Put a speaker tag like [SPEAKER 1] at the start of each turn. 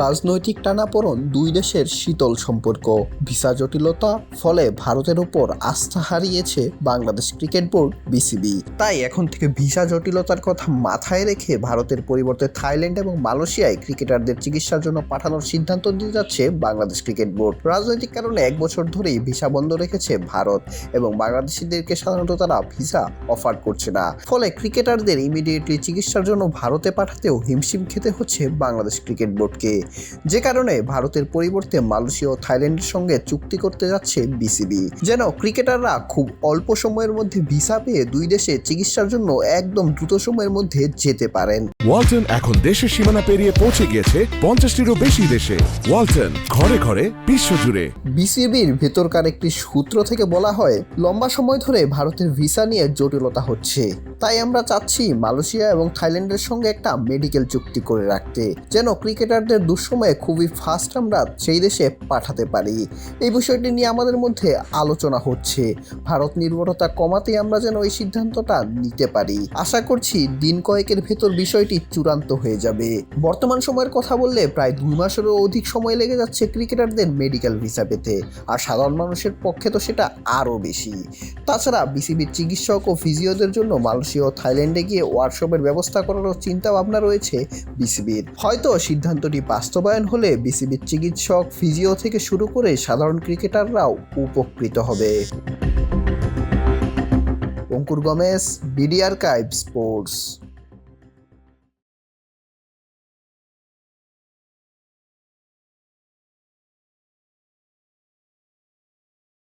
[SPEAKER 1] রাজনৈতিক টানাপোড়েন দুই দেশের শীতল সম্পর্ক, ভিসা জটিলতা, ফলে ভারতের উপর আস্থা হারিয়েছে বাংলাদেশ ক্রিকেট বোর্ড বিসিবি। তাই এখন থেকে ভিসা জটিলতার কথা মাথায় রেখে ভারতের পরিবর্তে থাইল্যান্ড এবং মালয়েশিয়ায় ক্রিকেটারদের চিকিৎসার জন্য পাঠানোর সিদ্ধান্ত নিতে যাচ্ছে বাংলাদেশ ক্রিকেট বোর্ড। রাজনৈতিক কারণে 1 বছর ধরেই ভিসা বন্ধ রেখেছে ভারত এবং বাংলাদেশিদেরকে সাধারণত তারা ভিসা অফার করছে না। ফলে ক্রিকেটারদের ইমিডিয়েটলি চিকিৎসার জন্য ভারতে পাঠাতেও হিমশিম খেতে হচ্ছে বাংলাদেশ ক্রিকেট বোর্ডকে, যে কারণে ভারতের পরিবর্তে মালয়েশিয়া ও থাইল্যান্ডের সঙ্গে চুক্তি করতে যাচ্ছে বিসিবি, যেন ক্রিকেটাররা খুব অল্প সময়ের মধ্যে ভিসা পেয়ে দুই দেশে চিকিৎসার জন্য একদম দ্রুত সময়ের মধ্যে যেতে পারেন।
[SPEAKER 2] ওয়ালটন এখন দেশের সীমানা পেরিয়ে পৌঁছে গিয়েছে 50টিরও বেশি দেশে। ওয়ালটন, ঘরে ঘরে বিশ্বজুড়ে।
[SPEAKER 1] বিসিবির ভেতরকার একটি সূত্র থেকে বলা হয়, লম্বা সময় ধরে ভারতের ভিসা নিয়ে জটিলতা হচ্ছে, তাই আমরা চাচ্ছি মালয়েশিয়া এবং থাইল্যান্ডের সঙ্গে একটা মেডিকেল চুক্তি করে রাখতে, যেন ক্রিকেটারদের দুঃসময়ে খুবই ফাস্ট আমরা সেই দেশে পাঠাতে পারি। এই বিষয়টি নিয়ে আমাদের মধ্যে আলোচনা হচ্ছে। ভারত নির্ভরতা কমাতে আমরা যেন এই সিদ্ধান্তটা নিতে পারি। আশা করছি দিন কয়েকের ভেতর বিষয়টি চূড়ান্ত হয়ে যাবে। বর্তমান সময়ের কথা বললে প্রায় 2 মাসেরও অধিক সময় লেগে যাচ্ছে ক্রিকেটারদের মেডিকেল ভিসা পেতে, আর সাধারণ মানুষের পক্ষে তো সেটা আরও বেশি। তাছাড়া বিসিবির চিকিৎসক ও ফিজিওদের জন্য মালয়েশিয়া ও থাইল্যান্ডে গিয়ে ওয়ার্কশপের ব্যবস্থা করারও চিন্তা ভাবনা রয়েছে বিসিবির। হয়তো সিদ্ধান্তটি বাস্তবায়ন হলে বিসিবির চিকিৎসক, ফিজিও থেকে শুরু করে সাধারণ ক্রিকেটাররাও উপকৃত হবে। অঙ্কুর গমেশ, বিডি আর্কাইভ স্পোর্টস।